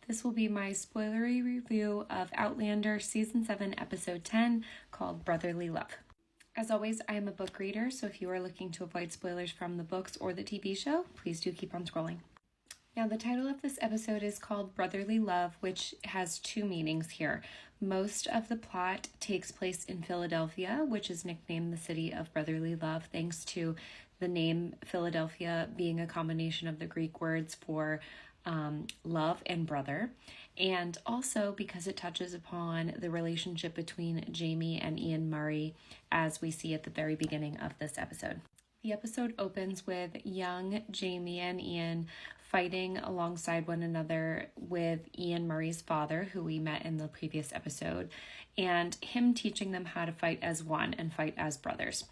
This will be my spoilery review of Outlander Season 7, Episode 10, called Brotherly Love. As always, I am a book reader, so if you are looking to avoid spoilers from the books or the TV show, please do keep on scrolling. Now, the title of this episode is called Brotherly Love, which has two meanings here. Most of the plot takes place in Philadelphia, which is nicknamed the city of brotherly love, thanks to the name Philadelphia being a combination of the Greek words for love and brother, and also because it touches upon the relationship between Jamie and Ian Murray, as we see at the very beginning of this episode. The episode opens with young Jamie and Ian fighting alongside one another with Ian Murray's father, who we met in the previous episode, and him teaching them how to fight as one and fight as brothers.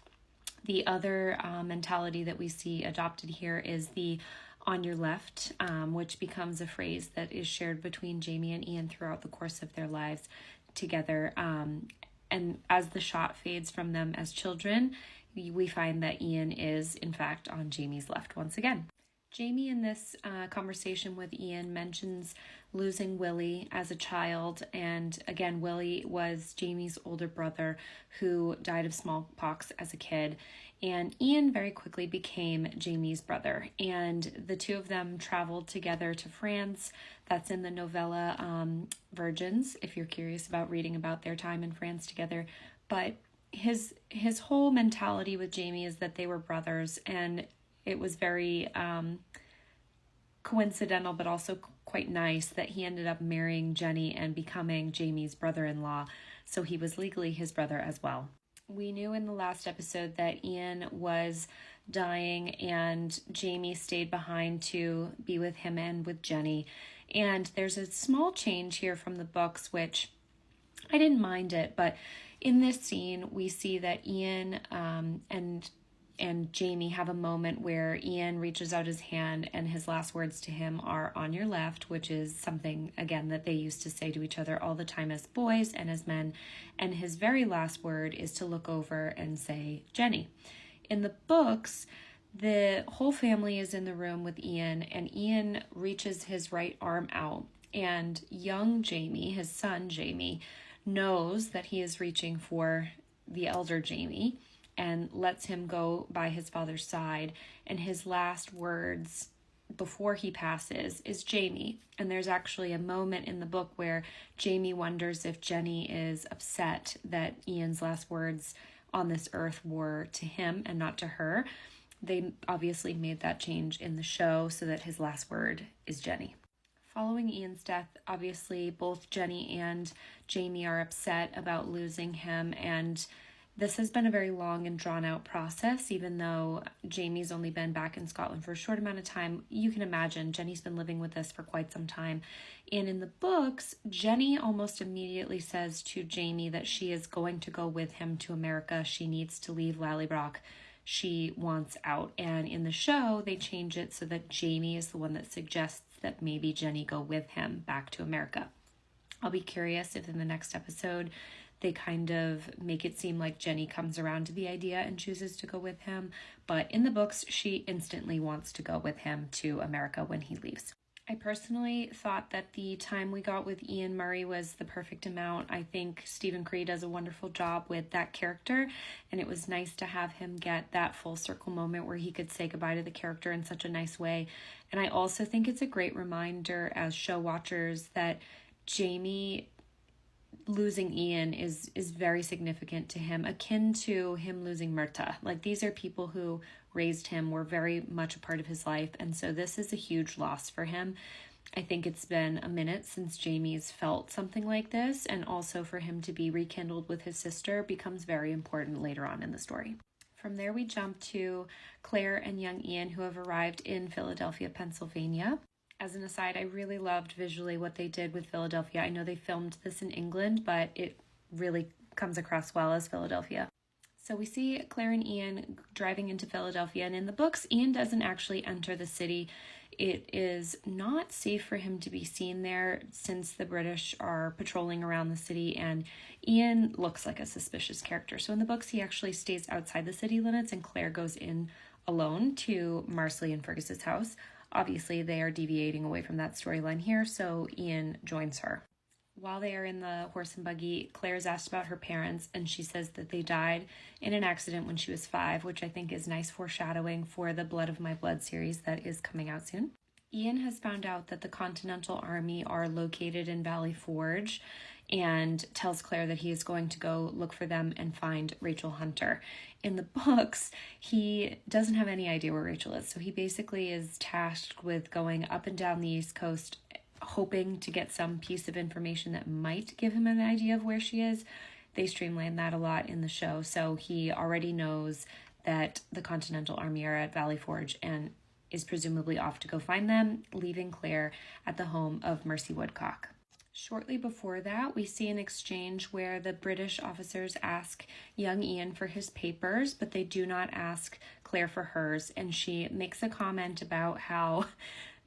The other mentality that we see adopted here is the on your left, which becomes a phrase that is shared between Jamie and Ian throughout the course of their lives together. And as the shot fades from them as children, we find that Ian is, in fact, on Jamie's left once again. Jamie, in this conversation with Ian, mentions losing Willie as a child. And again, Willie was Jamie's older brother who died of smallpox as a kid. And Ian very quickly became Jamie's brother. And the two of them traveled together to France. That's in the novella Virgins, if you're curious about reading about their time in France together. But his whole mentality with Jamie is that they were brothers, and it was very coincidental, but also quite nice that he ended up marrying Jenny and becoming Jamie's brother-in-law, so he was legally his brother as well. We knew in the last episode that Ian was dying and Jamie stayed behind to be with him and with Jenny, and there's a small change here from the books, which I didn't mind it, but in this scene we see that Ian and Jamie have a moment where Ian reaches out his hand and his last words to him are on your left, which is something, again, that they used to say to each other all the time as boys and as men. And his very last word is to look over and say, Jenny. In the books, the whole family is in the room with Ian, and Ian reaches his right arm out, and young Jamie, his son Jamie, knows that he is reaching for the elder Jamie and lets him go by his father's side. And his last words before he passes is Jamie. And there's actually a moment in the book where Jamie wonders if Jenny is upset that Ian's last words on this earth were to him and not to her. They obviously made that change in the show so that his last word is Jenny. Following Ian's death, obviously both Jenny and Jamie are upset about losing him, and this has been a very long and drawn-out process. Even though Jamie's only been back in Scotland for a short amount of time, you can imagine Jenny's been living with us for quite some time. And in the books, Jenny almost immediately says to Jamie that she is going to go with him to America. She needs to leave Lallybroch. She wants out. And in the show, they change it so that Jamie is the one that suggests that maybe Jenny go with him back to America. I'll be curious if in the next episode they kind of make it seem like Jenny comes around to the idea and chooses to go with him. But in the books, she instantly wants to go with him to America when he leaves. I personally thought that the time we got with Ian Murray was the perfect amount. I think Stephen Cree does a wonderful job with that character, and it was nice to have him get that full circle moment where he could say goodbye to the character in such a nice way. And I also think it's a great reminder as show watchers that Jamie losing Ian is very significant to him, akin to him losing Myrta. Like, these are people who raised him, were very much a part of his life, and so this is a huge loss for him. I think it's been a minute since Jamie's felt something like this, and also for him to be rekindled with his sister becomes very important later on in the story. From there we jump to Claire and young Ian, who have arrived in Philadelphia, Pennsylvania. As an aside, I really loved visually what they did with Philadelphia. I know they filmed this in England, but it really comes across well as Philadelphia. So we see Claire and Ian driving into Philadelphia, and in the books, Ian doesn't actually enter the city. It is not safe for him to be seen there since the British are patrolling around the city, and Ian looks like a suspicious character. So in the books, he actually stays outside the city limits, and Claire goes in alone to Marsley and Fergus's house. obviously they are deviating away from that storyline here, so Ian joins her. While they are in the horse and buggy, Claire's asked about her parents, and she says that they died in an accident when she was 5, which I think is nice foreshadowing for the Blood of My Blood series that is coming out soon. Ian has found out that the Continental Army are located in Valley Forge and tells Claire that he is going to go look for them and find Rachel Hunter. In the books, he doesn't have any idea where Rachel is, so he basically is tasked with going up and down the East Coast, hoping to get some piece of information that might give him an idea of where she is. They streamline that a lot in the show, so he already knows that the Continental Army are at Valley Forge and is presumably off to go find them, leaving Claire at the home of Mercy Woodcock. Shortly before that, we see an exchange where the British officers ask young Ian for his papers, but they do not ask Claire for hers, and she makes a comment about how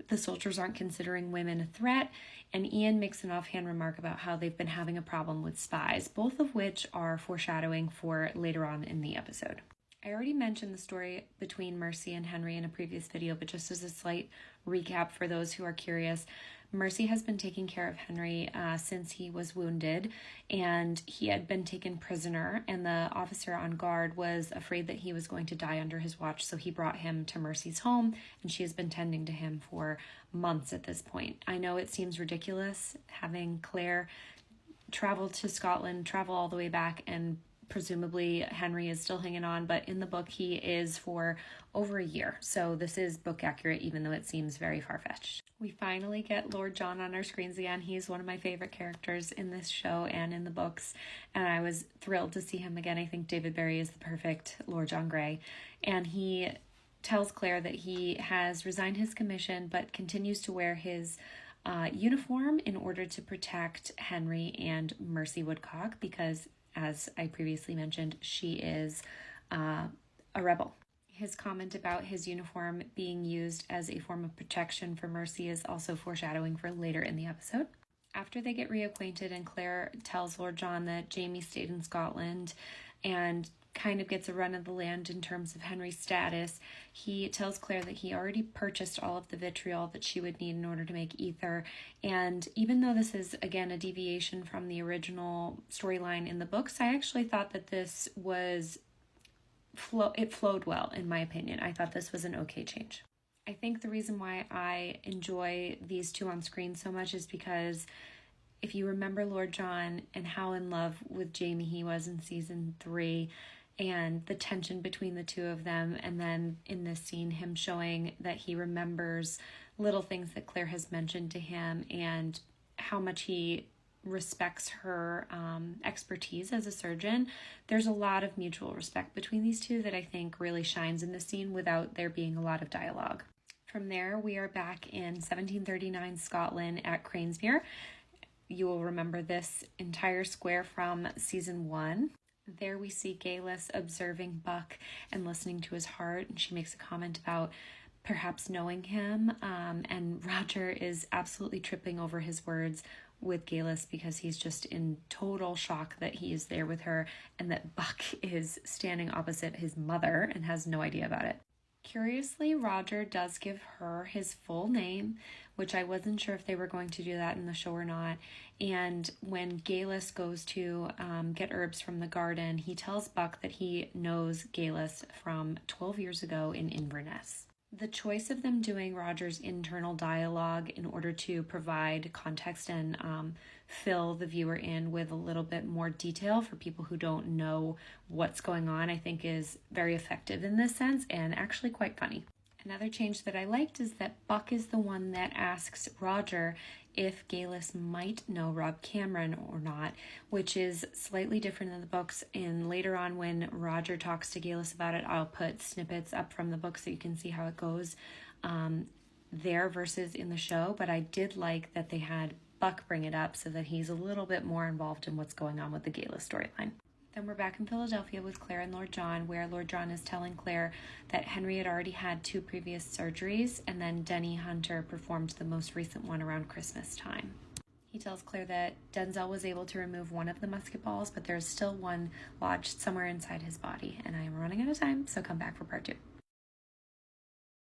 the soldiers aren't considering women a threat, and Ian makes an offhand remark about how they've been having a problem with spies, both of which are foreshadowing for later on in the episode. I already mentioned the story between Mercy and Henry in a previous video, but just as a slight recap for those who are curious, Mercy has been taking care of Henry since he was wounded, and he had been taken prisoner, and the officer on guard was afraid that he was going to die under his watch, so he brought him to Mercy's home, and she has been tending to him for months at this point. I know it seems ridiculous having Claire travel to Scotland, travel all the way back, and presumably Henry is still hanging on, but in the book he is for over a year, so this is book accurate even though it seems very far-fetched. We finally get Lord John on our screens again. He's one of my favorite characters in this show and in the books, and I was thrilled to see him again. I think David Barry is the perfect Lord John Grey, and he tells Claire that he has resigned his commission but continues to wear his uniform in order to protect Henry and Mercy Woodcock because, as I previously mentioned, she is a rebel. His comment about his uniform being used as a form of protection for Mercy is also foreshadowing for later in the episode. After they get reacquainted and Claire tells Lord John that Jamie stayed in Scotland and kind of gets a run of the land in terms of Henry's status, he tells Claire that he already purchased all of the vitriol that she would need in order to make ether. And even though this is, again, a deviation from the original storyline in the books, I actually thought that this was it flowed well, in my opinion. I thought this was an okay change. I think the reason why I enjoy these two on screen so much is because if you remember Lord John and how in love with Jamie he was in season 3, and the tension between the two of them, and then in this scene him showing that he remembers little things that Claire has mentioned to him and how much he respects her expertise as a surgeon, there's a lot of mutual respect between these two that I think really shines in the scene without there being a lot of dialogue. From there, we are back in 1739 Scotland at Cranesmere. You will remember this entire square from season 1. There we see Galis observing Buck and listening to his heart, and she makes a comment about perhaps knowing him, and Roger is absolutely tripping over his words with Galis because he's just in total shock that he is there with her and that Buck is standing opposite his mother and has no idea about it. Curiously, Roger does give her his full name, which I wasn't sure if they were going to do that in the show or not. And when Galis goes to get herbs from the garden, he tells Buck that he knows Galis from 12 years ago in Inverness. The choice of them doing Roger's internal dialogue in order to provide context and fill the viewer in with a little bit more detail for people who don't know what's going on, I think is very effective in this sense and actually quite funny. Another change that I liked is that Buck is the one that asks Roger if Galis might know Rob Cameron or not, which is slightly different in the books. And later on when Roger talks to Galis about it, I'll put snippets up from the book so you can see how it goes there versus in the show. But I did like that they had Buck bring it up so that he's a little bit more involved in what's going on with the Galis storyline. Then we're back in Philadelphia with Claire and Lord John, where Lord John is telling Claire that Henry had already had 2 previous surgeries, and then Denny Hunter performed the most recent one around Christmas time. He tells Claire that Denzel was able to remove one of the musket balls, but there's still one lodged somewhere inside his body, and I am running out of time, so come back for part 2.